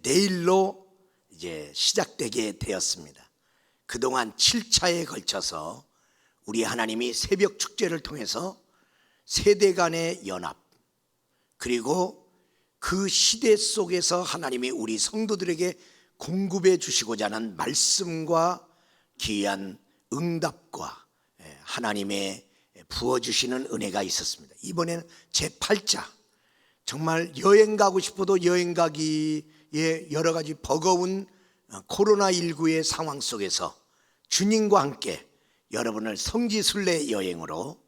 내일로 이제 시작되게 되었습니다. 그동안 7차에 걸쳐서 우리 하나님이 새벽 축제를 통해서 세대 간의 연합, 그리고 그 시대 속에서 하나님이 우리 성도들에게 공급해 주시고자 하는 말씀과 귀한 응답과 하나님의 부어주시는 은혜가 있었습니다. 이번에는 제8차, 정말 여행 가고 싶어도 여행 가기에 여러 가지 버거운 코로나19의 상황 속에서 주님과 함께 여러분을 성지순례 여행으로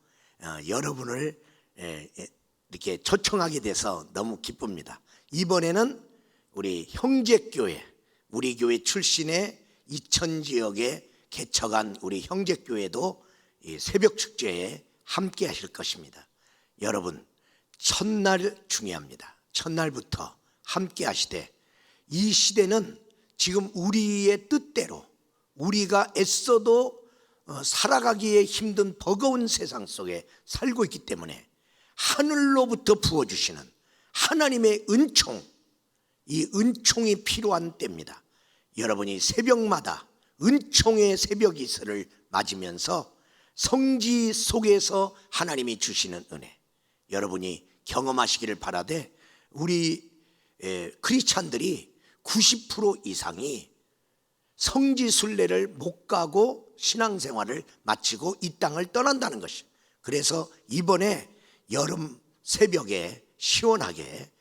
여러분을 이렇게 초청하게 돼서 너무 기쁩니다. 이번에는 우리 형제교회, 우리 교회 출신의 이천 지역에 개척한 우리 형제교회도 이 새벽 축제에 함께 하실 것입니다. 여러분, 첫날 중요합니다. 첫날부터 함께 하시되, 이 시대는 지금 우리의 뜻대로 우리가 애써도 살아가기에 힘든 버거운 세상 속에 살고 있기 때문에 하늘로부터 부어주시는 하나님의 은총, 이 은총이 필요한 때입니다. 여러분이 새벽마다 은총의 새벽 이슬을 맞으면서 성지 속에서 하나님이 주시는 은혜, 여러분이 경험하시기를 바라되, 우리 크리스찬들이 90% 이상이 성지순례를 못 가고 신앙생활을 마치고 이 땅을 떠난다는 것이에요. 그래서 이번에 여름 새벽에 시원하게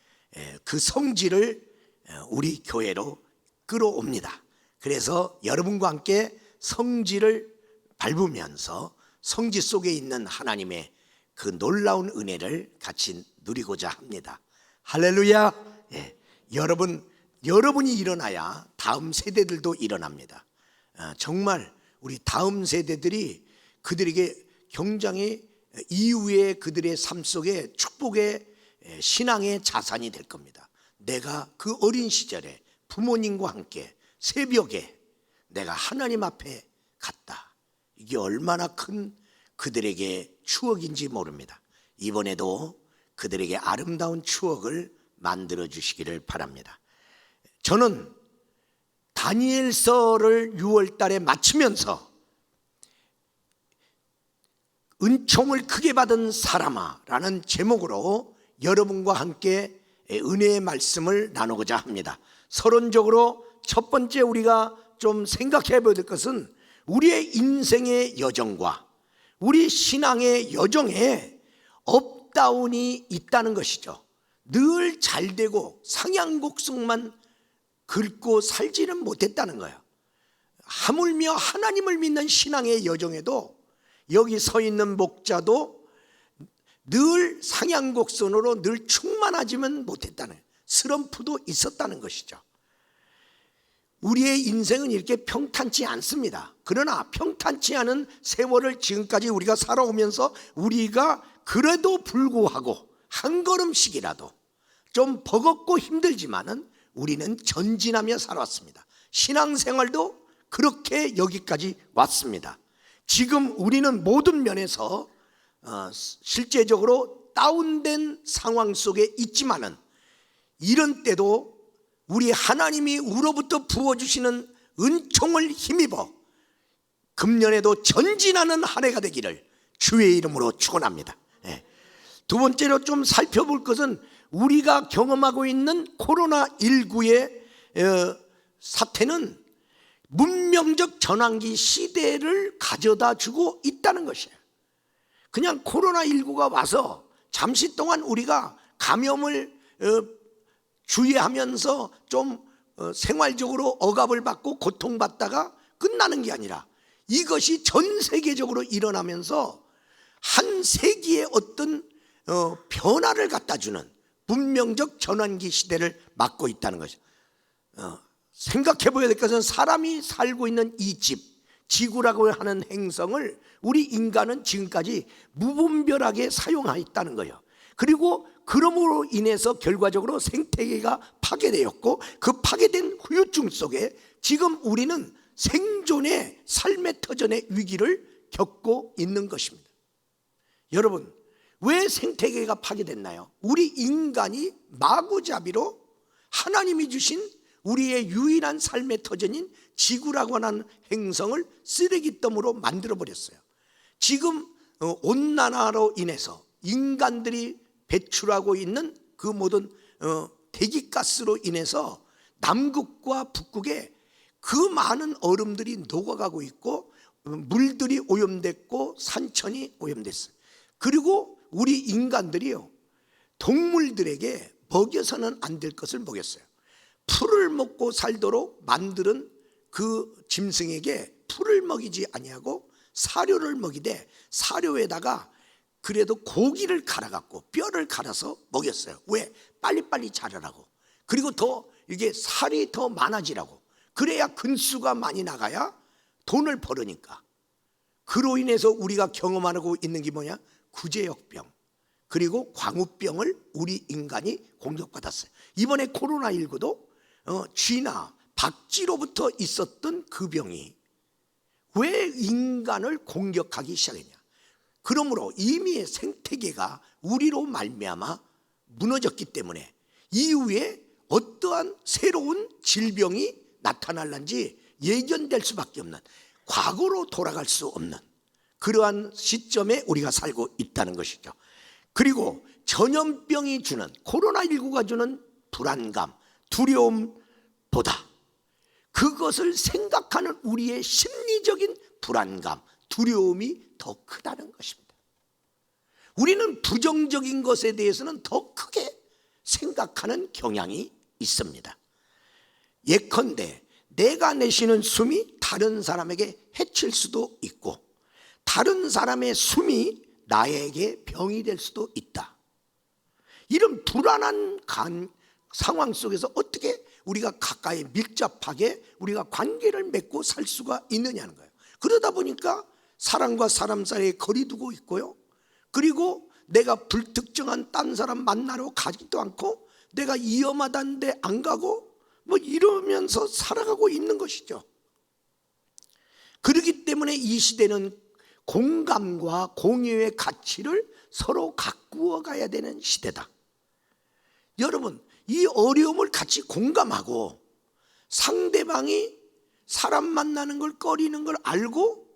그 성지를 우리 교회로 끌어옵니다. 그래서 여러분과 함께 성지를 밟으면서 성지 속에 있는 하나님의 그 놀라운 은혜를 같이 누리고자 합니다. 할렐루야. 여러분이 일어나야 다음 세대들도 일어납니다. 정말 우리 다음 세대들이 그들에게 굉장히 이후에 그들의 삶 속에 축복의 신앙의 자산이 될 겁니다. 내가 그 어린 시절에 부모님과 함께 새벽에 내가 하나님 앞에 갔다, 이게 얼마나 큰 그들에게 추억인지 모릅니다. 이번에도 그들에게 아름다운 추억을 만들어 주시기를 바랍니다. 저는 다니엘서를 6월 달에 마치면서 은총을 크게 받은 사람아 라는 제목으로 여러분과 함께 은혜의 말씀을 나누고자 합니다. 서론적으로 첫 번째 우리가 좀 생각해 봐야 될 것은 우리의 인생의 여정과 우리 신앙의 여정에 업다운이 있다는 것이죠. 늘 잘되고 상향곡성만 긁고 살지는 못했다는 거예요. 하물며 하나님을 믿는 신앙의 여정에도 여기 서 있는 목자도 늘 상향곡선으로 늘 충만하지는 못했다는, 슬럼프도 있었다는 것이죠. 우리의 인생은 이렇게 평탄치 않습니다. 그러나 평탄치 않은 세월을 지금까지 우리가 살아오면서 우리가 그래도 불구하고 한 걸음씩이라도 좀 버겁고 힘들지만은 우리는 전진하며 살아왔습니다. 신앙생활도 그렇게 여기까지 왔습니다. 지금 우리는 모든 면에서 실제적으로 다운된 상황 속에 있지만은, 이런 때도 우리 하나님이 우로부터 부어주시는 은총을 힘입어 금년에도 전진하는 한 해가 되기를 주의 이름으로 축원합니다. 두 번째로 좀 살펴볼 것은 우리가 경험하고 있는 코로나19의 사태는 문명적 전환기 시대를 가져다 주고 있다는 것이에요. 그냥 코로나19가 와서 잠시 동안 우리가 감염을 주의하면서 좀 생활적으로 억압을 받고 고통받다가 끝나는 게 아니라, 이것이 전 세계적으로 일어나면서 한 세기의 어떤 변화를 갖다 주는 문명적 전환기 시대를 맞고 있다는 것이죠. 생각해 봐야 될 것은 사람이 살고 있는 이 지구라고 하는 행성을 우리 인간은 지금까지 무분별하게 사용하였다는 거예요. 그리고 그러므로 인해서 결과적으로 생태계가 파괴되었고, 그 파괴된 후유증 속에 지금 우리는 생존의 삶의 터전의 위기를 겪고 있는 것입니다. 여러분, 왜 생태계가 파괴됐나요? 우리 인간이 마구잡이로 하나님이 주신 우리의 유일한 삶의 터전인 지구라고 하는 행성을 쓰레기더미로 만들어버렸어요. 지금 온난화로 인해서 인간들이 배출하고 있는 그 모든 대기가스로 인해서 남극과 북극에 그 많은 얼음들이 녹아가고 있고 물들이 오염됐고 산천이 오염됐어요. 그리고 우리 인간들이요, 동물들에게 먹여서는 안 될 것을 먹였어요. 풀을 먹고 살도록 만드는 그 짐승에게 풀을 먹이지 아니하고 사료를 먹이되, 사료에다가 그래도 고기를 갈아갖고 뼈를 갈아서 먹였어요. 왜? 빨리빨리 자라라고. 그리고 더 이게 살이 더 많아지라고. 그래야 근수가 많이 나가야 돈을 벌으니까. 그로 인해서 우리가 경험하고 있는 게 뭐냐? 구제역병, 그리고 광우병을 우리 인간이 공격받았어요. 이번에 코로나19도 쥐나 박쥐로부터 있었던 그 병이 왜 인간을 공격하기 시작했냐? 그러므로 이미 생태계가 우리로 말미암아 무너졌기 때문에 이후에 어떠한 새로운 질병이 나타날는지 예견될 수밖에 없는, 과거로 돌아갈 수 없는 그러한 시점에 우리가 살고 있다는 것이죠. 그리고 전염병이 주는, 코로나19가 주는 불안감, 두려움보다 그것을 생각하는 우리의 심리적인 불안감, 두려움이 더 크다는 것입니다. 우리는 부정적인 것에 대해서는 더 크게 생각하는 경향이 있습니다. 예컨대 내가 내쉬는 숨이 다른 사람에게 해칠 수도 있고, 다른 사람의 숨이 나에게 병이 될 수도 있다. 이런 불안한 상황 속에서 어떻게 우리가 가까이 밀접하게 우리가 관계를 맺고 살 수가 있느냐는 거예요. 그러다 보니까 사람과 사람 사이에 거리 두고 있고요, 그리고 내가 불특정한 딴 사람 만나러 가지도 않고, 내가 위험하다는 데 안 가고 뭐 이러면서 살아가고 있는 것이죠. 그렇기 때문에 이 시대는 공감과 공유의 가치를 서로 가꾸어 가야 되는 시대다. 여러분, 이 어려움을 같이 공감하고 상대방이 사람 만나는 걸 꺼리는 걸 알고,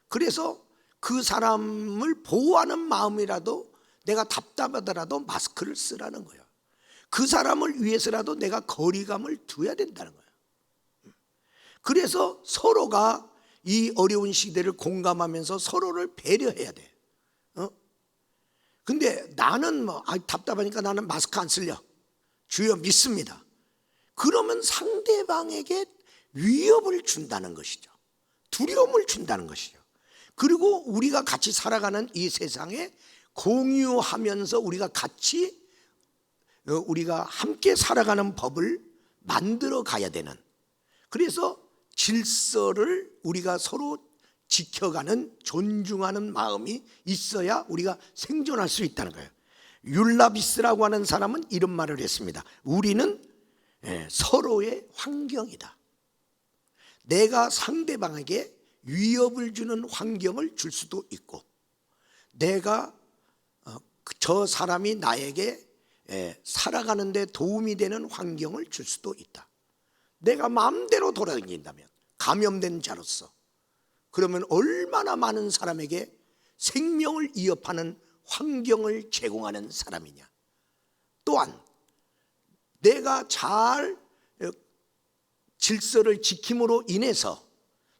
그래서 그 사람을 보호하는 마음이라도 내가 답답하더라도 마스크를 쓰라는 거예요. 그 사람을 위해서라도 내가 거리감을 둬야 된다는 거예요. 그래서 서로가 이 어려운 시대를 공감하면서 서로를 배려해야 돼. 근데 나는 답답하니까 나는 마스크 안 쓸려. 주여 믿습니다. 그러면 상대방에게 위협을 준다는 것이죠. 두려움을 준다는 것이죠. 그리고 우리가 같이 살아가는 이 세상에 공유하면서 우리가 함께 살아가는 법을 만들어 가야 되는, 그래서 질서를 우리가 서로 지켜가는, 존중하는 마음이 있어야 우리가 생존할 수 있다는 거예요. 율라비스라고 하는 사람은 이런 말을 했습니다. 우리는 서로의 환경이다. 내가 상대방에게 위협을 주는 환경을 줄 수도 있고, 내가 저 사람이 나에게 살아가는 데 도움이 되는 환경을 줄 수도 있다. 내가 마음대로 돌아다닌다면, 감염된 자로서, 그러면 얼마나 많은 사람에게 생명을 위협하는 환경을 제공하는 사람이냐. 또한 내가 잘 질서를 지킴으로 인해서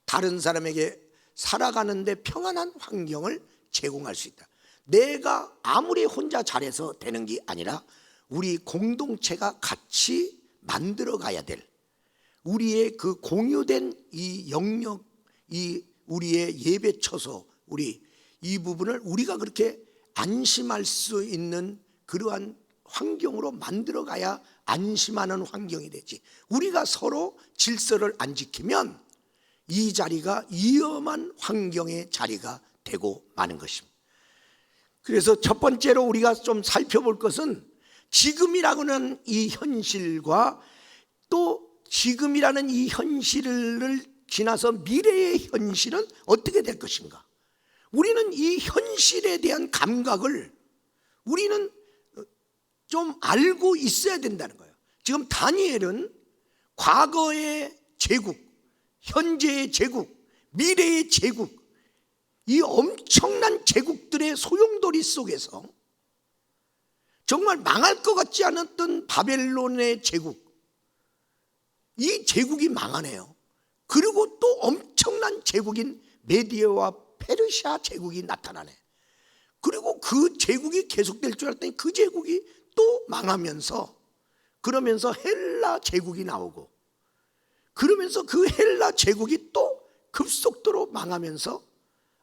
다른 사람에게 살아가는 데 평안한 환경을 제공할 수 있다. 내가 아무리 혼자 잘해서 되는 게 아니라 우리 공동체가 같이 만들어 가야 될 우리의 그 공유된 이 영역, 이 우리의 예배 처소, 이 부분을 우리가 그렇게 안심할 수 있는 그러한 환경으로 만들어 가야 안심하는 환경이 되지. 우리가 서로 질서를 안 지키면 이 자리가 위험한 환경의 자리가 되고 마는 것입니다. 그래서 첫 번째로 우리가 좀 살펴볼 것은, 지금이라고는 이 현실과 또 지금이라는 이 현실을 지나서 미래의 현실은 어떻게 될 것인가. 우리는 이 현실에 대한 감각을 우리는 좀 알고 있어야 된다는 거예요. 지금 다니엘은 과거의 제국, 현재의 제국, 미래의 제국, 이 엄청난 제국들의 소용돌이 속에서 정말 망할 것 같지 않았던 바벨론의 제국, 이 제국이 망하네요. 그리고 또 엄청난 제국인 메디아와 페르시아 제국이 나타나네. 그리고 그 제국이 계속될 줄 알았더니 그 제국이 또 망하면서, 그러면서 헬라 제국이 나오고, 그러면서 그 헬라 제국이 또 급속도로 망하면서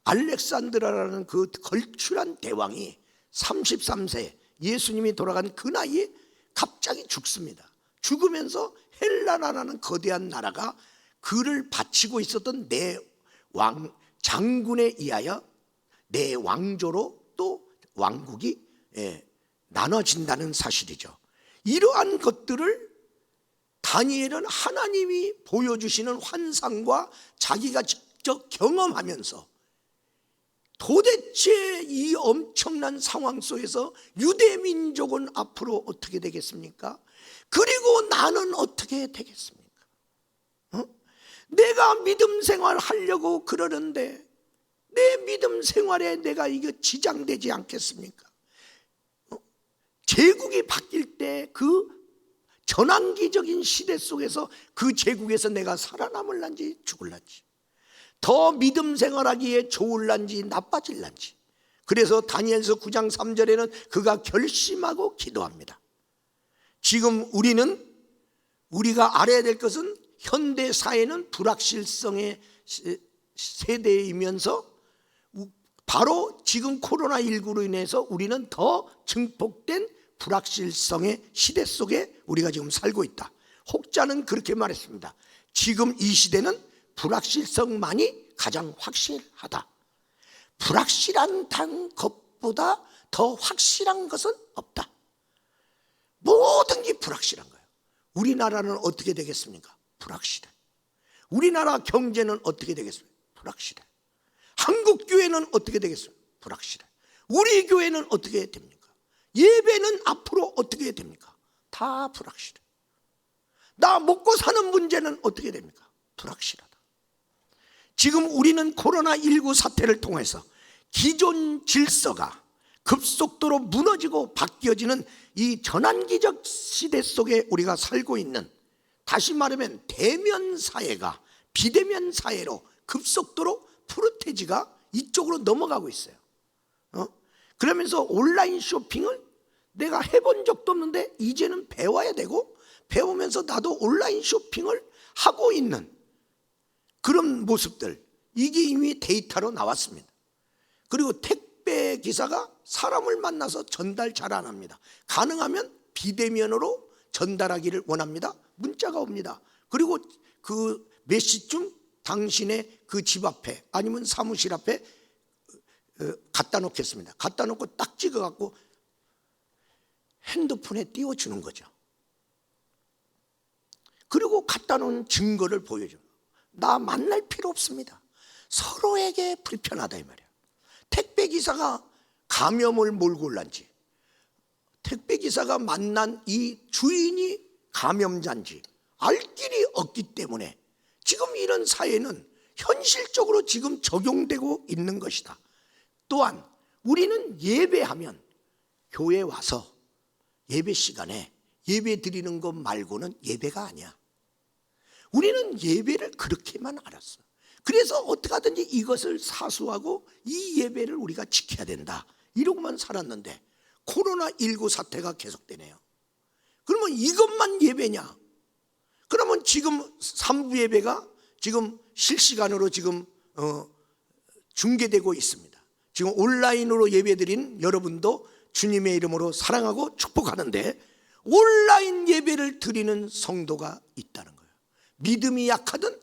알렉산드라라는 그 걸출한 대왕이 33세 예수님이 돌아간 그 나이에 갑자기 죽습니다. 죽으면서 헬라나라는 거대한 나라가 그를 바치고 있었던 네 왕 장군에 의하여 네 왕조로 또 왕국이 나눠진다는 사실이죠. 이러한 것들을 다니엘은 하나님이 보여주시는 환상과 자기가 직접 경험하면서 도대체 이 엄청난 상황 속에서 유대 민족은 앞으로 어떻게 되겠습니까? 그리고 나는 어떻게 되겠습니까? 내가 믿음 생활 하려고 그러는데 내 믿음 생활에 내가 이거 지장되지 않겠습니까? 제국이 바뀔 때 그 전환기적인 시대 속에서 그 제국에서 내가 살아남을란지 죽을란지, 더 믿음 생활하기에 좋을란지 나빠질란지. 그래서 다니엘서 9장 3절에는 그가 결심하고 기도합니다. 지금 우리가 알아야 될 것은 현대 사회는 불확실성의 세대이면서 바로 지금 코로나19로 인해서 우리는 더 증폭된 불확실성의 시대 속에 우리가 지금 살고 있다. 혹자는 그렇게 말했습니다. 지금 이 시대는 불확실성만이 가장 확실하다. 불확실한 것보다 더 확실한 것은 없다. 모든 게 불확실한 거예요. 우리나라는 어떻게 되겠습니까? 불확실해. 우리나라 경제는 어떻게 되겠습니까? 불확실해. 한국 교회는 어떻게 되겠습니까? 불확실해. 우리 교회는 어떻게 됩니까? 예배는 앞으로 어떻게 됩니까? 다 불확실해. 나 먹고 사는 문제는 어떻게 됩니까? 불확실하다. 지금 우리는 코로나19 사태를 통해서 기존 질서가 급속도로 무너지고 바뀌어지는 이 전환기적 시대 속에 우리가 살고 있는, 다시 말하면 대면 사회가 비대면 사회로 급속도로 프로테지가 이쪽으로 넘어가고 있어요. 그러면서 온라인 쇼핑을 내가 해본 적도 없는데 이제는 배워야 되고, 배우면서 나도 온라인 쇼핑을 하고 있는 그런 모습들, 이게 이미 데이터로 나왔습니다. 그리고 택배 기사가 사람을 만나서 전달 잘 안 합니다. 가능하면 비대면으로 전달하기를 원합니다. 문자가 옵니다. 그리고 그 몇 시쯤 당신의 그 집 앞에 아니면 사무실 앞에 갖다 놓겠습니다. 갖다 놓고 딱 찍어갖고 핸드폰에 띄워주는 거죠. 그리고 갖다 놓은 증거를 보여줘. 나 만날 필요 없습니다. 서로에게 불편하다 이 말이야. 택배기사가 감염을 몰고 올란지, 택배기사가 만난 이 주인이 감염자인지 알 길이 없기 때문에 지금 이런 사회는 현실적으로 지금 적용되고 있는 것이다. 또한 우리는 예배하면 교회 와서 예배 시간에 예배 드리는 것 말고는 예배가 아니야. 우리는 예배를 그렇게만 알았어. 그래서 어떻게 하든지 이것을 사수하고 이 예배를 우리가 지켜야 된다, 이러고만 살았는데 코로나19 사태가 계속되네요. 그러면 이것만 예배냐? 그러면 지금 3부 예배가 지금 실시간으로 지금 중계되고 있습니다. 지금 온라인으로 예배드린 여러분도 주님의 이름으로 사랑하고 축복하는데, 온라인 예배를 드리는 성도가 있다는 거예요. 믿음이 약하든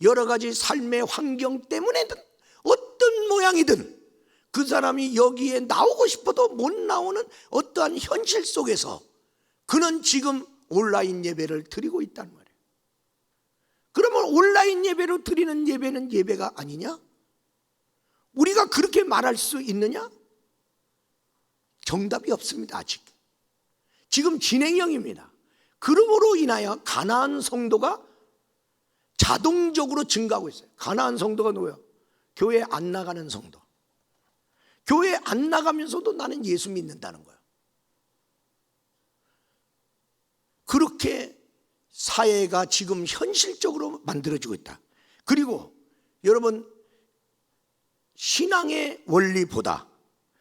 여러 가지 삶의 환경 때문에든 어떤 모양이든 그 사람이 여기에 나오고 싶어도 못 나오는 어떠한 현실 속에서 그는 지금 온라인 예배를 드리고 있다는 말이에요. 그러면 온라인 예배로 드리는 예배는 예배가 아니냐? 우리가 그렇게 말할 수 있느냐? 정답이 없습니다. 아직. 지금 진행형입니다. 그러므로 인하여 가나안 성도가 자동적으로 증가하고 있어요. 가나안 성도가 누구예요? 교회 안 나가는 성도. 교회 안 나가면서도 나는 예수 믿는다는 거예요. 그렇게 사회가 지금 현실적으로 만들어지고 있다. 그리고 여러분, 신앙의 원리보다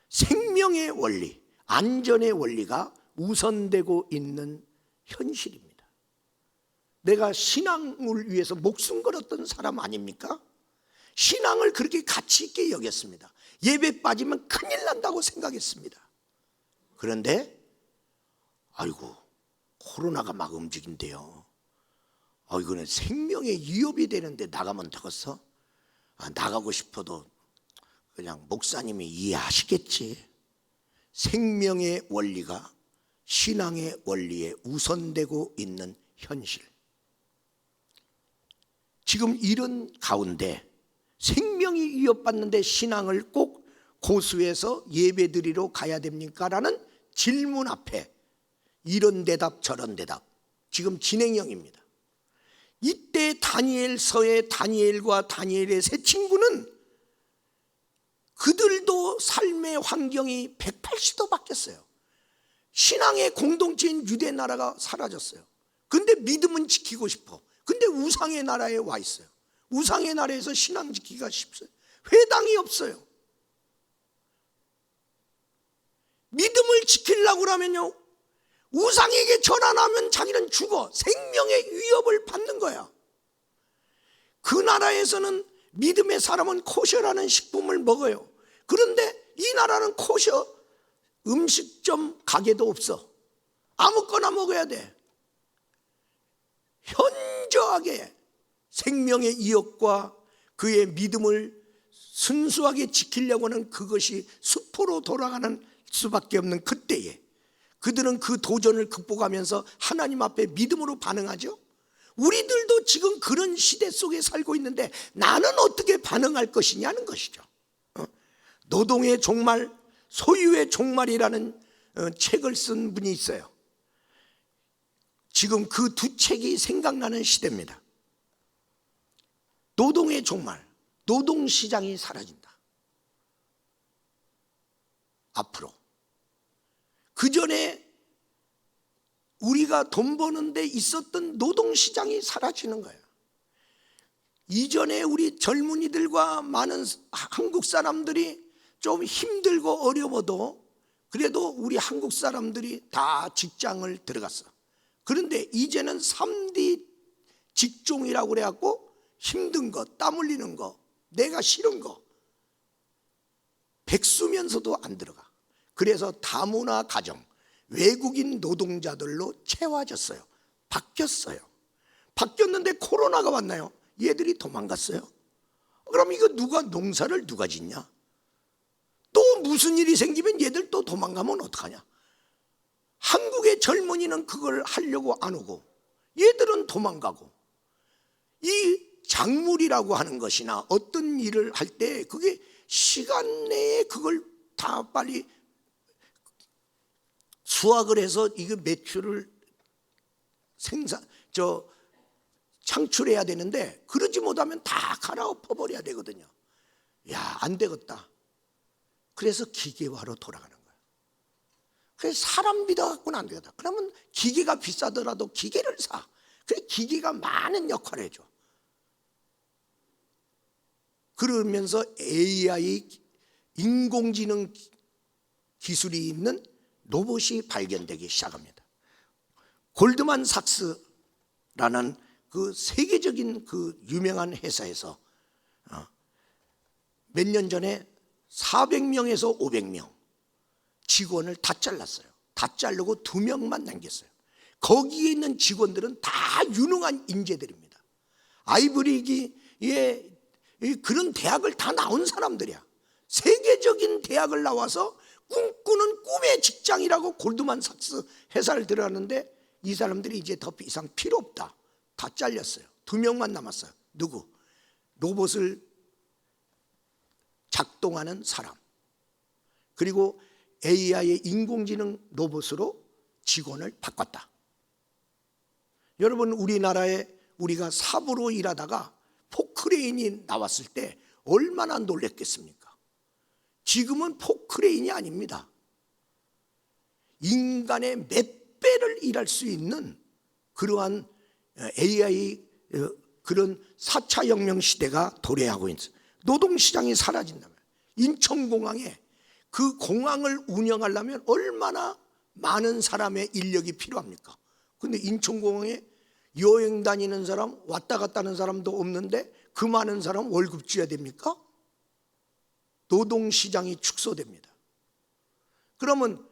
생명의 원리, 안전의 원리가 우선되고 있는 현실입니다. 내가 신앙을 위해서 목숨 걸었던 사람 아닙니까? 신앙을 그렇게 가치 있게 여겼습니다. 예배 빠지면 큰일 난다고 생각했습니다. 그런데 아이고, 코로나가 막 움직인대요. 이거는 생명의 위협이 되는데 나가면 되겠어? 나가고 싶어도 그냥 목사님이 이해하시겠지. 생명의 원리가 신앙의 원리에 우선되고 있는 현실. 지금 이런 가운데 생명이 위협받는데 신앙을 꼭 고수해서 예배드리러 가야 됩니까? 라는 질문 앞에 이런 대답 저런 대답 지금 진행형입니다. 이때 다니엘서의 다니엘과 다니엘의 세 친구는 그들도 삶의 환경이 180도 바뀌었어요. 신앙의 공동체인 유대 나라가 사라졌어요. 근데 믿음은 지키고 싶어. 근데 우상의 나라에 와 있어요. 우상의 나라에서 신앙 지키기가 쉽어요. 회당이 없어요. 믿음을 지키려고 하면요, 우상에게 절 안 하면 자기는 죽어. 생명의 위협을 받는 거야. 그 나라에서는 믿음의 사람은 코셔라는 식품을 먹어요. 그런데 이 나라는 코셔 음식점 가게도 없어. 아무거나 먹어야 돼. 현저하게 생명의 위협과 그의 믿음을 순수하게 지키려고 하는 그것이 수포로 돌아가는 수밖에 없는 그때에 그들은 그 도전을 극복하면서 하나님 앞에 믿음으로 반응하죠. 우리들도 지금 그런 시대 속에 살고 있는데 나는 어떻게 반응할 것이냐는 것이죠. 노동의 종말, 소유의 종말이라는 책을 쓴 분이 있어요. 지금 그 두 책이 생각나는 시대입니다. 노동의 종말, 노동시장이 사라진다. 앞으로. 그 전에 우리가 돈 버는데 있었던 노동시장이 사라지는 거예요. 이전에 우리 젊은이들과 많은 한국 사람들이 좀 힘들고 어려워도 그래도 우리 한국 사람들이 다 직장을 들어갔어. 그런데 이제는 3D 직종이라고 그래갖고 힘든 거, 땀 흘리는 거, 내가 싫은 거 백수면서도 안 들어가. 그래서 다문화 가정, 외국인 노동자들로 채워졌어요. 바뀌었어요. 바뀌었는데 코로나가 왔나요? 얘들이 도망갔어요. 그럼 이거 농사를 누가 짓냐? 또 무슨 일이 생기면 얘들 또 도망가면 어떡하냐? 한국의 젊은이는 그걸 하려고 안 오고 얘들은 도망가고, 이 작물이라고 하는 것이나 어떤 일을 할 때 그게 시간 내에 그걸 다 빨리 수확을 해서 이거 매출을 창출해야 되는데 그러지 못하면 다 갈아엎어 버려야 되거든요. 야, 안 되겠다. 그래서 기계화로 돌아가는 거예요. 그래서 사람 믿어갖고는 안 되겠다. 그러면 기계가 비싸더라도 기계를 사. 그래, 기계가 많은 역할을 해줘. 그러면서 AI, 인공지능 기술이 있는 로봇이 발견되기 시작합니다. 골드만삭스라는 그 세계적인 그 유명한 회사에서 몇 년 전에 400명에서 500명 직원을 다 잘랐어요. 다 자르고 2명만 남겼어요. 거기에 있는 직원들은 다 유능한 인재들입니다. 아이브리기에 그런 대학을 다 나온 사람들이야. 세계적인 대학을 나와서 꿈꾸는 꿈의 직장이라고 골드만삭스 회사를 들어갔는데 이 사람들이 이제 더 이상 필요 없다. 다 잘렸어요. 2명만 남았어요. 누구? 로봇을 작동하는 사람, 그리고 AI의 인공지능 로봇으로 직원을 바꿨다. 여러분, 우리나라에 우리가 삽으로 일하다가 포크레인이 나왔을 때 얼마나 놀랬겠습니까? 지금은 포크레인이 아닙니다. 인간의 몇 배를 일할 수 있는 그러한 AI, 그런 4차 혁명 시대가 도래하고 있어요. 노동시장이 사라진다면, 인천공항에 그 공항을 운영하려면 얼마나 많은 사람의 인력이 필요합니까? 근데 인천공항에 여행 다니는 사람, 왔다 갔다 하는 사람도 없는데 그 많은 사람 월급 줘야 됩니까? 노동시장이 축소됩니다. 그러면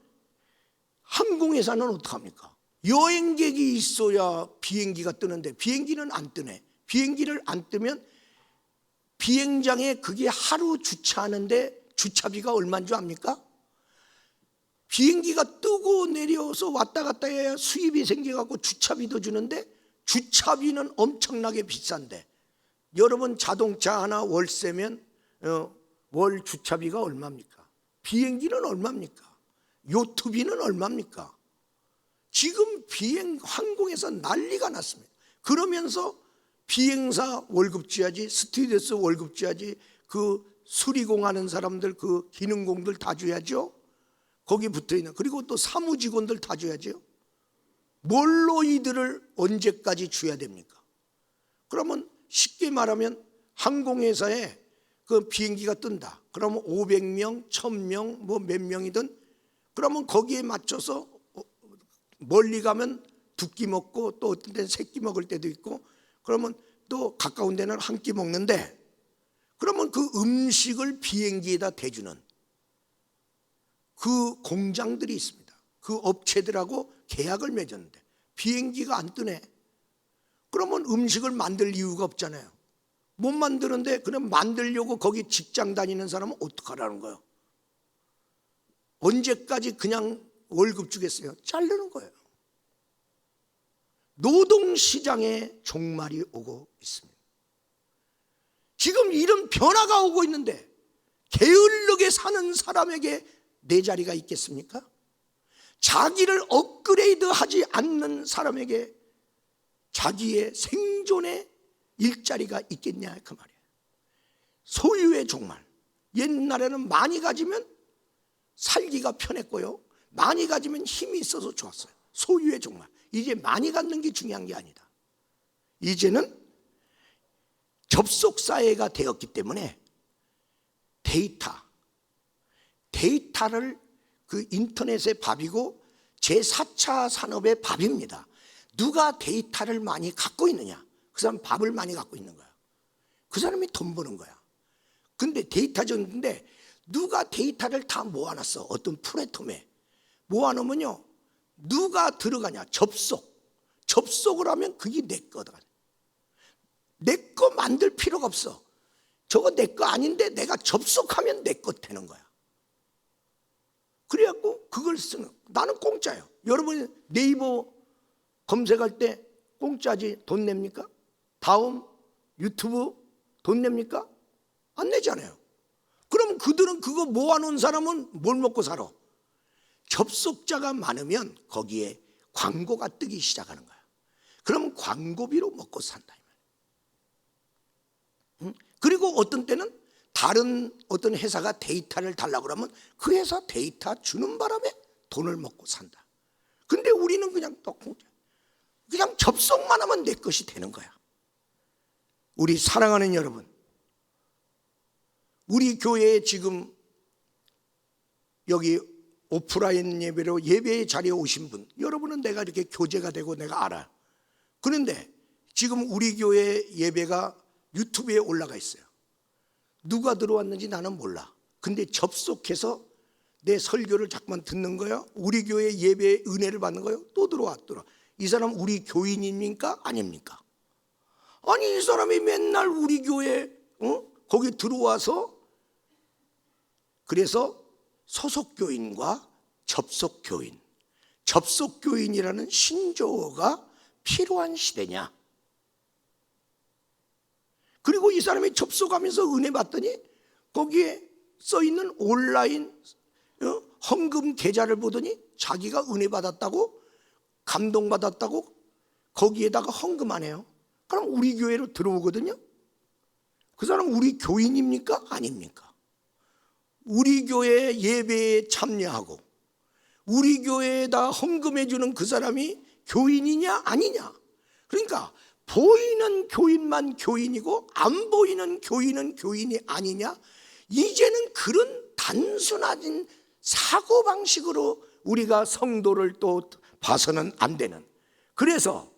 항공회사는 어떡합니까? 여행객이 있어야 비행기가 뜨는데 비행기는 안 뜨네. 비행기를 안 뜨면 비행장에 그게 하루 주차하는데 주차비가 얼마인 줄 압니까? 비행기가 뜨고 내려서 왔다 갔다 해야 수입이 생겨갖고 주차비도 주는데 주차비는 엄청나게 비싼데, 여러분 자동차 하나 월세면 월 주차비가 얼마입니까? 비행기는 얼마입니까? 요트비는 얼마입니까? 지금 항공에서 난리가 났습니다. 그러면서 비행사 월급 줘야지, 스튜어디스 월급 줘야지, 그 수리공하는 사람들, 그 기능공들 다 줘야죠. 거기 붙어있는, 그리고 또 사무직원들 다 줘야죠. 뭘로 이들을 언제까지 줘야 됩니까? 그러면 쉽게 말하면 항공회사에 그 비행기가 뜬다. 그러면 500명, 1000명, 뭐 몇 명이든, 그러면 거기에 맞춰서 멀리 가면 두 끼 먹고 또 어떤 데는 세 끼 먹을 때도 있고, 그러면 또 가까운 데는 한 끼 먹는데, 그러면 그 음식을 비행기에다 대주는 그 공장들이 있습니다. 그 업체들하고 계약을 맺었는데 비행기가 안 뜨네. 그러면 음식을 만들 이유가 없잖아요. 못 만드는데 그럼 만들려고 거기 직장 다니는 사람은 어떡하라는 거예요? 언제까지 그냥 월급 주겠어요? 자르는 거예요. 노동시장에 종말이 오고 있습니다. 지금 이런 변화가 오고 있는데 게을르게 사는 사람에게 내 자리가 있겠습니까? 자기를 업그레이드하지 않는 사람에게 자기의 생존의 일자리가 있겠냐, 그 말이에요. 소유의 종말. 옛날에는 많이 가지면 살기가 편했고요, 많이 가지면 힘이 있어서 좋았어요. 소유의 종말. 이제 많이 갖는 게 중요한 게 아니다. 이제는 접속사회가 되었기 때문에 데이터를 그 인터넷의 밥이고 제4차 산업의 밥입니다. 누가 데이터를 많이 갖고 있느냐, 그 사람 밥을 많이 갖고 있는 거야. 그 사람이 돈 버는 거야. 근데 데이터전인데 누가 데이터를 다 모아놨어. 어떤 플랫폼에 모아놓으면요, 누가 들어가냐, 접속을 하면 그게 내 거다. 내 거 만들 필요가 없어. 저거 내 거 아닌데 내가 접속하면 내 거 되는 거야. 그래갖고 그걸 쓰는, 나는 공짜예요. 여러분이 네이버 검색할 때 공짜지 돈 냅니까? 다음 유튜브 돈 냅니까? 안 내잖아요. 그럼 그들은 그거 모아놓은 사람은 뭘 먹고 살아? 접속자가 많으면 거기에 광고가 뜨기 시작하는 거야. 그럼 광고비로 먹고 산다. 그리고 어떤 때는 다른 어떤 회사가 데이터를 달라고 그러면 그 회사 데이터 주는 바람에 돈을 먹고 산다. 근데 우리는 그냥 그냥 접속만 하면 내 것이 되는 거야. 우리 사랑하는 여러분, 우리 교회에 지금 여기 오프라인 예배로 예배의 자리에 오신 분, 여러분은 내가 이렇게 교제가 되고 내가 알아. 그런데 지금 우리 교회 예배가 유튜브에 올라가 있어요. 누가 들어왔는지 나는 몰라. 근데 접속해서 내 설교를 자꾸만 듣는 거예요. 우리 교회 예배의 은혜를 받는 거예요. 또 들어왔더라. 이 사람 우리 교인입니까? 아닙니까? 아니, 이 사람이 맨날 우리 교회 거기 들어와서, 그래서 소속교인과 접속교인이라는 신조어가 필요한 시대냐. 그리고 이 사람이 접속하면서 은혜 받더니 거기에 써있는 온라인 헌금 계좌를 보더니 자기가 은혜 받았다고, 감동받았다고, 거기에다가 헌금 안 해요. 그럼 우리 교회로 들어오거든요. 그 사람 우리 교인입니까? 아닙니까? 우리 교회 예배에 참여하고 우리 교회에다 헌금해 주는 그 사람이 교인이냐 아니냐. 그러니까 보이는 교인만 교인이고 안 보이는 교인은 교인이 아니냐. 이제는 그런 단순한 사고방식으로 우리가 성도를 또 봐서는 안 되는. 그래서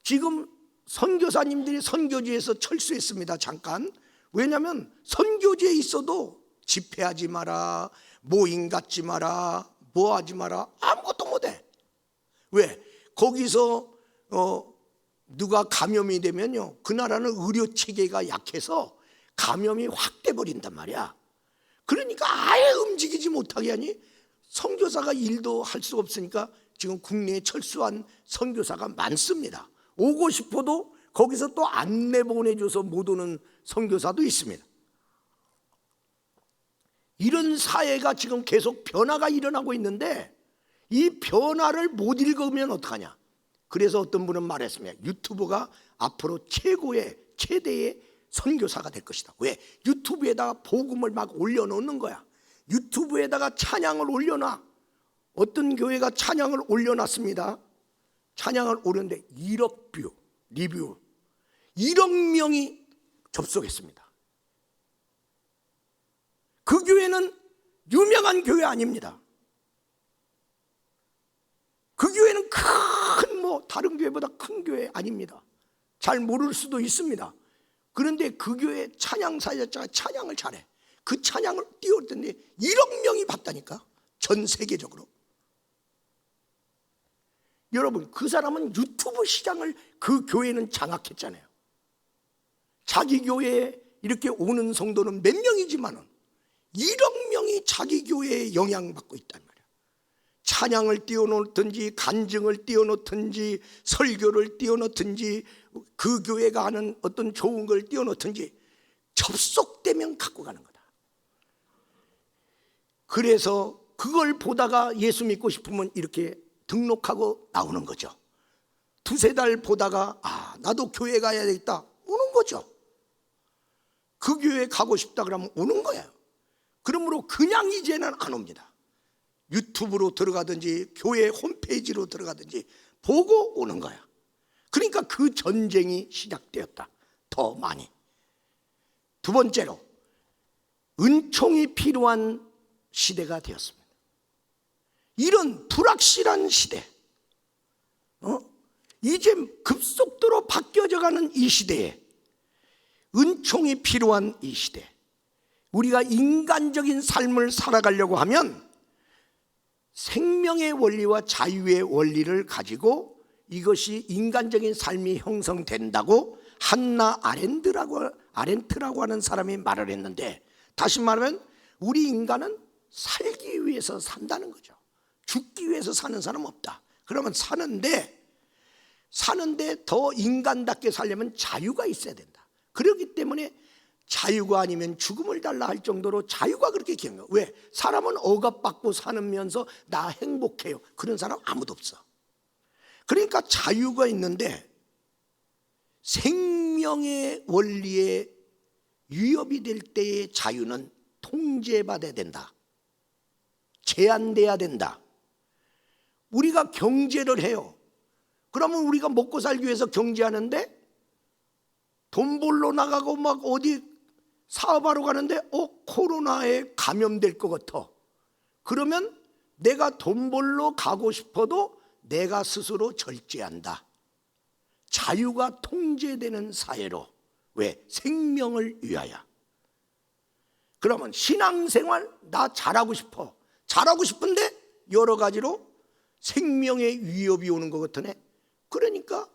지금 선교사님들이 선교지에서 철수했습니다. 잠깐. 왜냐하면 선교지에 있어도 집회하지 마라, 모임 갖지 마라, 뭐 하지 마라, 아무것도 못해. 왜? 거기서 누가 감염이 되면요, 그 나라는 의료 체계가 약해서 감염이 확 돼버린단 말이야. 그러니까 아예 움직이지 못하게 하니 선교사가 일도 할 수 없으니까 지금 국내에 철수한 선교사가 많습니다. 오고 싶어도 거기서 또 안내 보내줘서 못 오는 선교사도 있습니다. 이런 사회가 지금 계속 변화가 일어나고 있는데 이 변화를 못 읽으면 어떡하냐. 그래서 어떤 분은 말했습니다. 유튜브가 앞으로 최대의 선교사가 될 것이다. 왜? 유튜브에다가 복음을 막 올려놓는 거야. 유튜브에다가 찬양을 올려놔. 어떤 교회가 찬양을 올려놨습니다. 찬양을 올렸는데 1억 뷰, 리뷰 1억 명이 접속했습니다. 그 교회는 유명한 교회 아닙니다. 그 교회는 다른 교회보다 큰 교회 아닙니다. 잘 모를 수도 있습니다. 그런데 그 교회 찬양 사역자가 찬양을 잘해. 그 찬양을 띄웠더니 1억 명이 봤다니까. 전 세계적으로. 여러분, 그 사람은 유튜브 시장을 그 교회는 장악했잖아요. 자기 교회에 이렇게 오는 성도는 몇 명이지만은 1억 명이 자기 교회에 영향받고 있단 말이에요. 찬양을 띄워놓든지 간증을 띄워놓든지 설교를 띄워놓든지 그 교회가 하는 어떤 좋은 걸 띄워놓든지 접속되면 갖고 가는 거다. 그래서 그걸 보다가 예수 믿고 싶으면 이렇게 등록하고 나오는 거죠. 두세 달 보다가 나도 교회 가야 되겠다 오는 거죠. 그 교회 가고 싶다 그러면 오는 거예요. 그러므로 그냥 이제는 안 옵니다. 유튜브로 들어가든지 교회 홈페이지로 들어가든지 보고 오는 거야. 그러니까 그 전쟁이 시작되었다. 더 많이. 두 번째로 은총이 필요한 시대가 되었습니다. 이런 불확실한 시대, 이제 급속도로 바뀌어져 가는 이 시대에 은총이 필요한 이 시대, 우리가 인간적인 삶을 살아가려고 하면 생명의 원리와 자유의 원리를 가지고 이것이 인간적인 삶이 형성된다고 한나 아렌트라고 하는 사람이 말을 했는데, 다시 말하면 우리 인간은 살기 위해서 산다는 거죠. 죽기 위해서 사는 사람 없다. 그러면 사는데 더 인간답게 살려면 자유가 있어야 된다. 그렇기 때문에 자유가 아니면 죽음을 달라 할 정도로 자유가 그렇게 귀한 거예요. 왜? 사람은 억압받고 사면서 나 행복해요. 그런 사람 아무도 없어. 그러니까 자유가 있는데 생명의 원리에 위협이 될 때의 자유는 통제받아야 된다. 제한돼야 된다. 우리가 경제를 해요. 그러면 우리가 먹고 살기 위해서 경제하는데 돈 벌러 나가고 막 어디 사업하러 가는데 코로나에 감염될 것 같아. 그러면 내가 돈 벌러 가고 싶어도 내가 스스로 절제한다. 자유가 통제되는 사회로. 왜? 생명을 위하여. 그러면 신앙생활 나 잘하고 싶어. 잘하고 싶은데 여러 가지로 생명의 위협이 오는 것 같으네. 그러니까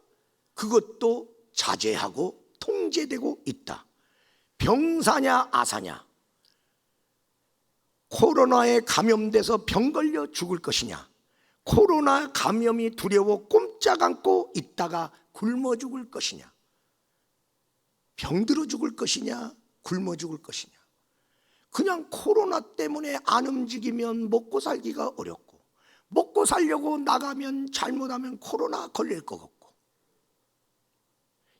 그것도 자제하고 통제되고 있다. 병사냐 아사냐, 코로나에 감염돼서 병 걸려 죽을 것이냐, 코로나 감염이 두려워 꼼짝 않고 있다가 굶어 죽을 것이냐, 병들어 죽을 것이냐, 굶어 죽을 것이냐. 그냥 코로나 때문에 안 움직이면 먹고 살기가 어렵고, 먹고 살려고 나가면 잘못하면 코로나 걸릴 것 같고,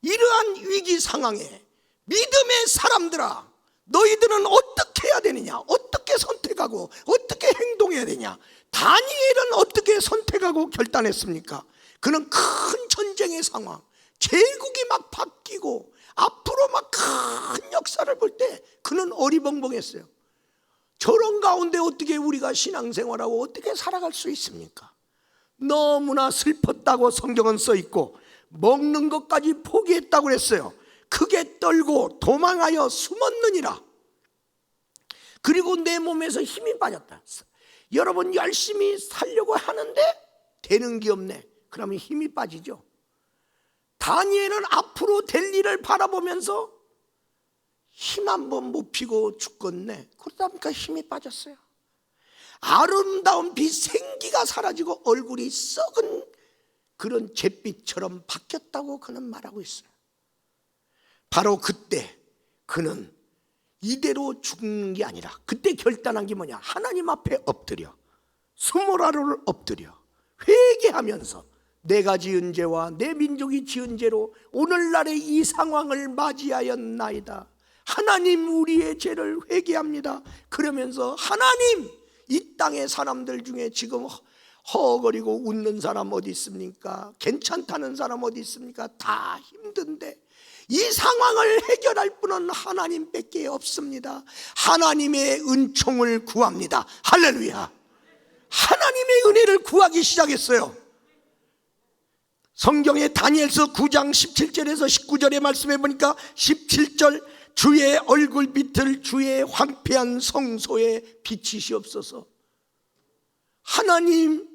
이러한 위기 상황에 믿음의 사람들아, 너희들은 어떻게 해야 되느냐? 어떻게 선택하고 어떻게 행동해야 되냐? 다니엘은 어떻게 선택하고 결단했습니까? 그는 큰 전쟁의 상황, 제국이 막 바뀌고 앞으로 막 큰 역사를 볼 때 그는 어리벙벙했어요. 저런 가운데 어떻게 우리가 신앙생활하고 어떻게 살아갈 수 있습니까? 너무나 슬펐다고 성경은 써 있고 먹는 것까지 포기했다고 그랬어요. 크게 떨고 도망하여 숨었느니라. 그리고 내 몸에서 힘이 빠졌다. 여러분 열심히 살려고 하는데 되는 게 없네. 그러면 힘이 빠지죠. 다니엘은 앞으로 될 일을 바라보면서 힘 한번 못 피고 죽겠네. 그러다 보니까 힘이 빠졌어요. 아름다운 빛, 생기가 사라지고 얼굴이 썩은 그런 잿빛처럼 바뀌었다고 그는 말하고 있어요. 바로 그때 그는 이대로 죽는 게 아니라 그때 결단한 게 뭐냐? 하나님 앞에 엎드려 수모라를 엎드려 회개하면서 내가 지은 죄와 내 민족이 지은 죄로 오늘날의 이 상황을 맞이하였나이다. 하나님, 우리의 죄를 회개합니다. 그러면서 하나님, 이 땅의 사람들 중에 지금 허거리고 웃는 사람 어디 있습니까? 괜찮다는 사람 어디 있습니까? 다 힘든데 이 상황을 해결할 분은 하나님밖에 없습니다. 하나님의 은총을 구합니다. 할렐루야. 하나님의 은혜를 구하기 시작했어요. 성경에 다니엘서 9장 17절에서 19절의 말씀해 보니까 17절, 주의 얼굴빛을 주의 황폐한 성소에 비치시옵소서. 하나님,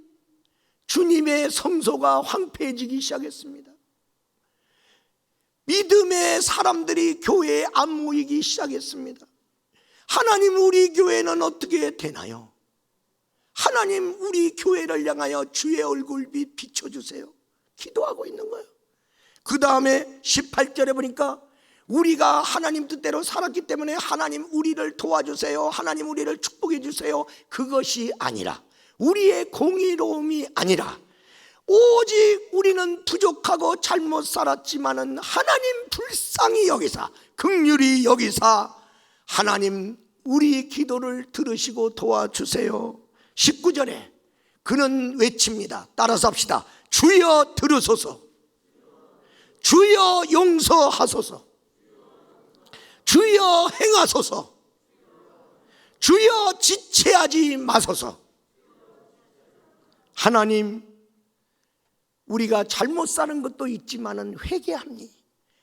주님의 성소가 황폐해지기 시작했습니다. 믿음의 사람들이 교회에 안 모이기 시작했습니다. 하나님, 우리 교회는 어떻게 되나요? 하나님, 우리 교회를 향하여 주의 얼굴빛 비춰주세요. 기도하고 있는 거예요. 그 다음에 18절에 보니까 우리가 하나님 뜻대로 살았기 때문에 하나님 우리를 도와주세요. 하나님 우리를 축복해 주세요. 그것이 아니라, 우리의 공의로움이 아니라 오직 우리는 부족하고 잘못 살았지만은 하나님 불쌍히 여기사, 긍휼히 여기사 하나님 우리 기도를 들으시고 도와주세요. 19절에 그는 외칩니다. 따라서 합시다. 주여 들으소서, 주여 용서하소서, 주여 행하소서, 주여 지체하지 마소서. 하나님, 우리가 잘못 사는 것도 있지만은 회개합니.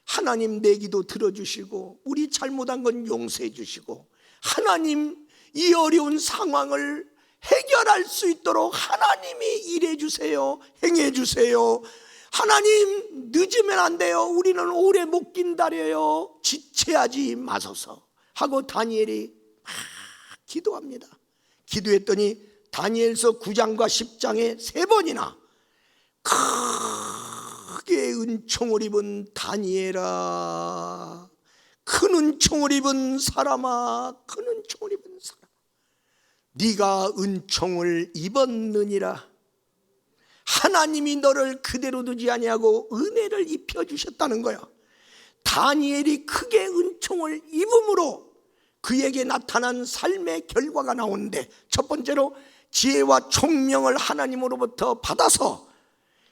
하나님 내 기도 들어주시고 우리 잘못한 건 용서해 주시고 하나님 이 어려운 상황을 해결할 수 있도록 하나님이 일해 주세요. 행해 주세요. 하나님 늦으면 안 돼요. 우리는 오래 못 기다려요. 지체하지 마소서 하고 다니엘이 막 기도합니다. 기도했더니 다니엘서 9장과 10장에 3번이나 크게 은총을 입은 다니엘아, 큰 은총을 입은 사람아, 큰 은총을 입은 사람아, 네가 은총을 입었느니라. 하나님이 너를 그대로 두지 아니하고 은혜를 입혀주셨다는 거야. 다니엘이 크게 은총을 입음으로 그에게 나타난 삶의 결과가 나오는데, 첫 번째로 지혜와 총명을 하나님으로부터 받아서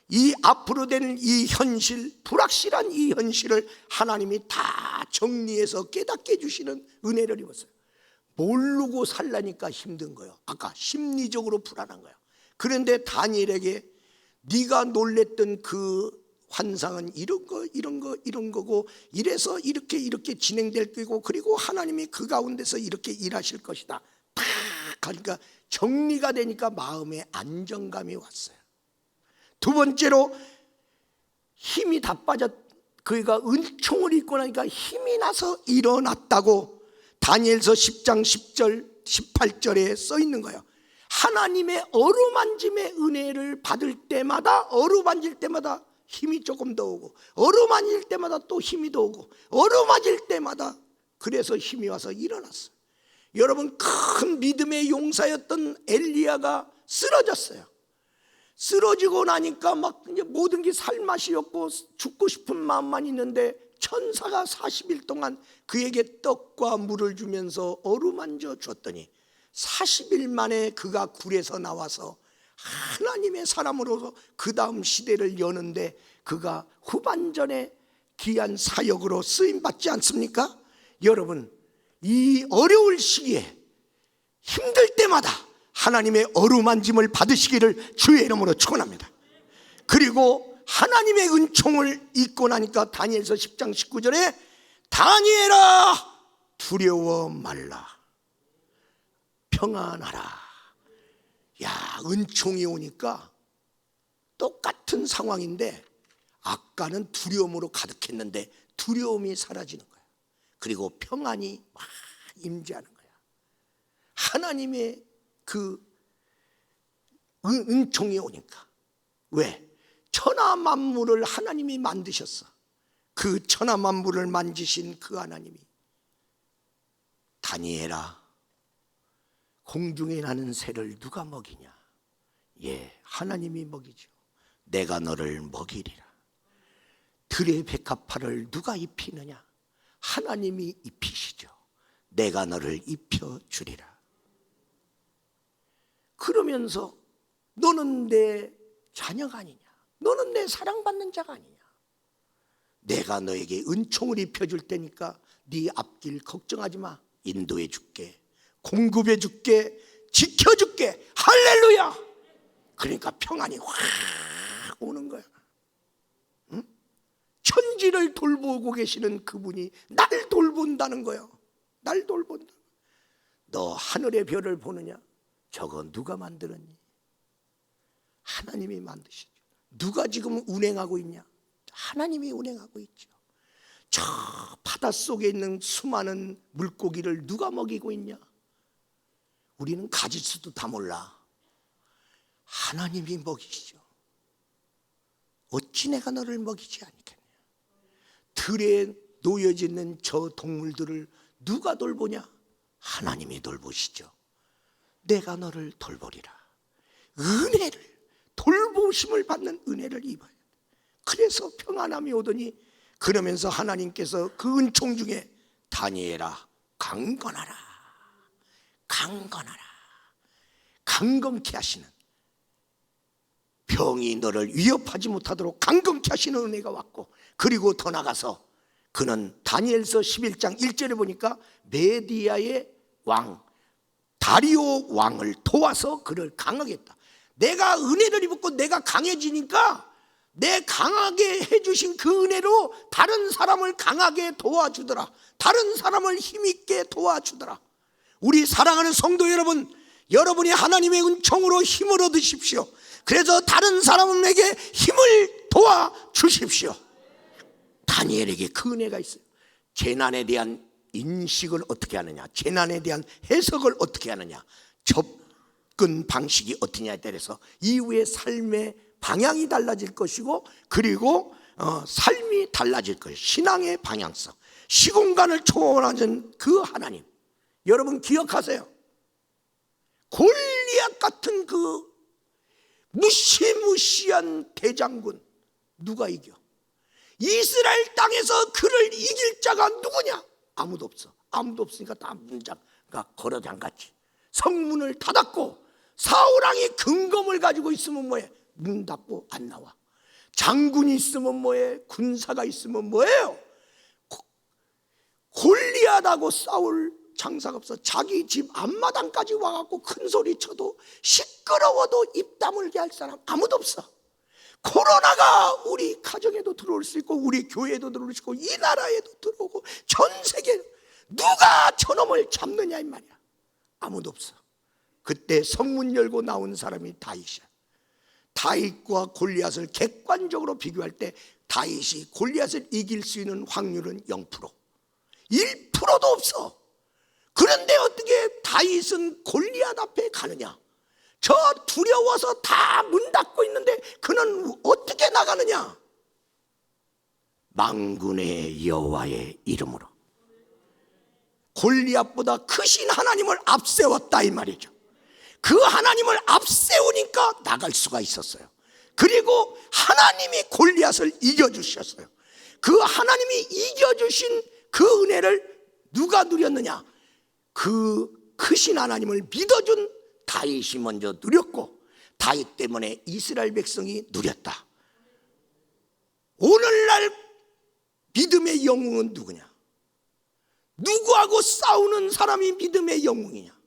이 앞으로 되는 이 현실, 불확실한 이 현실을 하나님이 다 정리해서 깨닫게 해주시는 은혜를 입었어요. 모르고 살라니까 힘든 거예요. 아까 심리적으로 불안한 거예요. 그런데 다니엘에게 네가 놀랬던 그 환상은 이런 거고 이래서 이렇게 진행될 거고 그리고 하나님이 그 가운데서 이렇게 일하실 것이다. 다 그러니까 정리가 되니까 마음에 안정감이 왔어요. 두 번째로 힘이 다 그가 은총을 입고 나니까 힘이 나서 일어났다고 다니엘서 10장 10절 18절에 써 있는 거예요. 하나님의 어루만짐의 은혜를 받을 때마다, 어루만질 때마다 힘이 조금 더 오고, 어루만질 때마다 또 힘이 더 오고, 어루만질 때마다 그래서 힘이 와서 일어났어요. 여러분, 큰 믿음의 용사였던 엘리야가 쓰러졌어요. 쓰러지고 나니까 막 이제 모든 게 살맛이 없고 죽고 싶은 마음만 있는데 천사가 40일 동안 그에게 떡과 물을 주면서 어루만져 줬더니 40일 만에 그가 굴에서 나와서 하나님의 사람으로서 그 다음 시대를 여는데 그가 후반전에 귀한 사역으로 쓰임받지 않습니까? 여러분, 이 어려울 시기에 힘들 때마다 하나님의 어루만짐을 받으시기를 주의 이름으로 축원합니다. 그리고 하나님의 은총을 잊고 나니까 다니엘서 10장 19절에 다니엘아 두려워 말라 평안하라. 야, 은총이 오니까 똑같은 상황인데 아까는 두려움으로 가득했는데 두려움이 사라지는 거야. 그리고 평안이 막 임재하는 거야. 하나님의 그 은총이 오니까. 왜? 천하 만물을 하나님이 만드셨어. 그 천하 만물을 만지신 그 하나님이 다니엘아 공중에 나는 새를 누가 먹이냐? 예, 하나님이 먹이죠. 내가 너를 먹이리라. 들의 백합화를 누가 입히느냐? 하나님이 입히시죠. 내가 너를 입혀주리라. 그러면서 너는 내 자녀가 아니냐? 너는 내 사랑받는 자가 아니냐? 내가 너에게 은총을 입혀줄 테니까 네 앞길 걱정하지 마. 인도해 줄게, 공급해 줄게, 지켜줄게. 할렐루야. 그러니까 평안이 확 오는 거야. 응? 천지를 돌보고 계시는 그분이 날 돌본다는 거야. 날 돌본다. 너 하늘의 별을 보느냐? 저거 누가 만들었니? 하나님이 만드시죠. 누가 지금 운행하고 있냐? 하나님이 운행하고 있죠. 저 바닷속에 있는 수많은 물고기를 누가 먹이고 있냐? 우리는 가짓수도 다 몰라. 하나님이 먹이시죠. 어찌 내가 너를 먹이지 않겠냐? 들에 놓여져 있는 저 동물들을 누가 돌보냐? 하나님이 돌보시죠. 내가 너를 돌보리라. 은혜를, 돌보심을 받는 은혜를 입어야 돼. 그래서 평안함이 오더니, 그러면서 하나님께서 그 은총 중에 다니엘아 강건하라, 강건하라, 강건케 하시는, 병이 너를 위협하지 못하도록 강건케 하시는 은혜가 왔고, 그리고 더 나가서 그는 다니엘서 11장 1절에 보니까 메디아의 왕 다리오 왕을 도와서 그를 강하게 했다. 내가 은혜를 입었고 내가 강해지니까 내 강하게 해주신 그 은혜로 다른 사람을 강하게 도와주더라. 다른 사람을 힘있게 도와주더라. 우리 사랑하는 성도 여러분, 여러분이 하나님의 은총으로 힘을 얻으십시오. 그래서 다른 사람에게 힘을 도와주십시오. 다니엘에게 그 은혜가 있어요. 재난에 대한 인식을 어떻게 하느냐, 재난에 대한 해석을 어떻게 하느냐, 접근 방식이 어떠냐에 따라서 이후의 삶의 방향이 달라질 것이고, 그리고 삶이 달라질 것이고, 신앙의 방향성, 시공간을 초월하는 그 하나님. 여러분 기억하세요. 골리앗 같은 그 무시무시한 대장군 누가 이겨? 이스라엘 땅에서 그를 이길 자가 누구냐? 아무도 없어. 아무도 없으니까 다 문장가 거러장같이 성문을 닫았고, 사울왕이 근검을 가지고 있으면 뭐해? 문 닫고 안 나와. 장군이 있으면 뭐해? 군사가 있으면 뭐해요? 골리앗하고 싸울 장사가 없어. 자기 집 앞마당까지 와갖고 큰 소리 쳐도 시끄러워도 입 다물게 할 사람 아무도 없어. 코로나가 우리 가정에도 들어올 수 있고, 우리 교회에도 들어올 수 있고, 이 나라에도 들어오고, 전 세계 누가 저놈을 잡느냐 이 말이야. 아무도 없어. 그때 성문 열고 나온 사람이 다윗이야. 다윗과 골리앗을 객관적으로 비교할 때 다윗이 골리앗을 이길 수 있는 확률은 0%, 1%도 없어. 그런데 어떻게 다윗은 골리앗 앞에 가느냐? 저 두려워서 다 문 닫고 있는데 그는 어떻게 나가느냐? 만군의 여호와의 이름으로 골리앗보다 크신 하나님을 앞세웠다 이 말이죠. 그 하나님을 앞세우니까 나갈 수가 있었어요. 그리고 하나님이 골리앗을 이겨주셨어요. 그 하나님이 이겨주신 그 은혜를 누가 누렸느냐? 그 크신 하나님을 믿어준 다윗이 먼저 누렸고, 다윗 때문에 이스라엘 백성이 누렸다. 오늘날 믿음의 영웅은 누구냐? 누구하고 싸우는 사람이 믿음의 영웅이냐?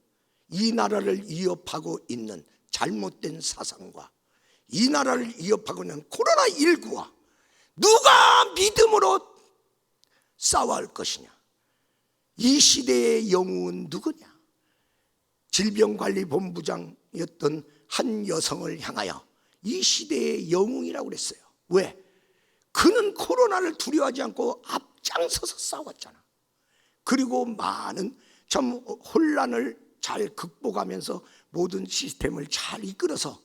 이 나라를 위협하고 있는 잘못된 사상과 이 나라를 위협하고 있는 코로나19와 누가 믿음으로 싸워할 것이냐? 이 시대의 영웅은 누구냐? 질병관리본부장이었던 한 여성을 향하여 이 시대의 영웅이라고 그랬어요. 왜? 그는 코로나를 두려워하지 않고 앞장서서 싸웠잖아. 그리고 많은 참 혼란을 잘 극복하면서 모든 시스템을 잘 이끌어서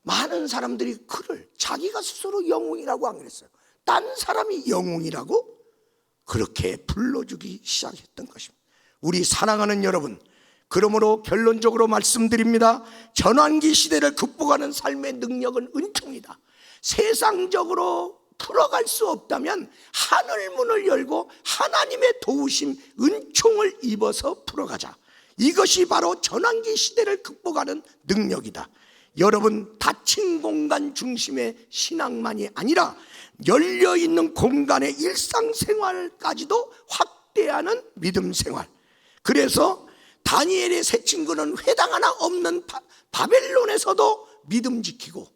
많은 사람들이 그를 자기가 스스로 영웅이라고 안 그랬어요. 딴 사람이 영웅이라고 그렇게 불러주기 시작했던 것입니다. 우리 사랑하는 여러분, 그러므로 결론적으로 말씀드립니다. 전환기 시대를 극복하는 삶의 능력은 은총이다. 세상적으로 풀어갈 수 없다면 하늘문을 열고 하나님의 도우심, 은총을 입어서 풀어가자. 이것이 바로 전환기 시대를 극복하는 능력이다. 여러분, 닫힌 공간 중심의 신앙만이 아니라 열려있는 공간의 일상생활까지도 확대하는 믿음 생활. 그래서 다니엘의 세 친구는 회당 하나 없는 바벨론에서도 믿음 지키고,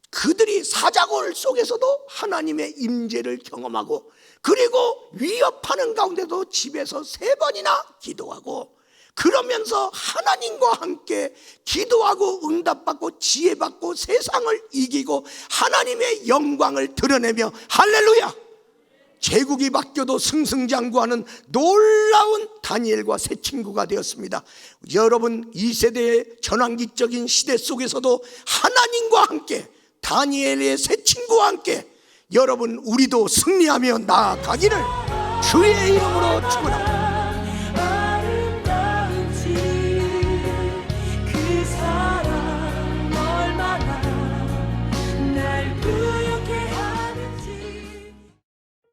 그들이 사자골 속에서도 하나님의 임재를 경험하고, 그리고 위협하는 가운데도 집에서 3번이나 기도하고, 그러면서 하나님과 함께 기도하고 응답받고 지혜받고 세상을 이기고 하나님의 영광을 드러내며 할렐루야! 제국이 바뀌어도 승승장구하는 놀라운 다니엘과 세 친구가 되었습니다. 여러분, 이 세대의 전환기적인 시대 속에서도 하나님과 함께, 다니엘의 세 친구와 함께 여러분, 우리도 승리하며 나아가기를 주의 이름으로 축원합니다.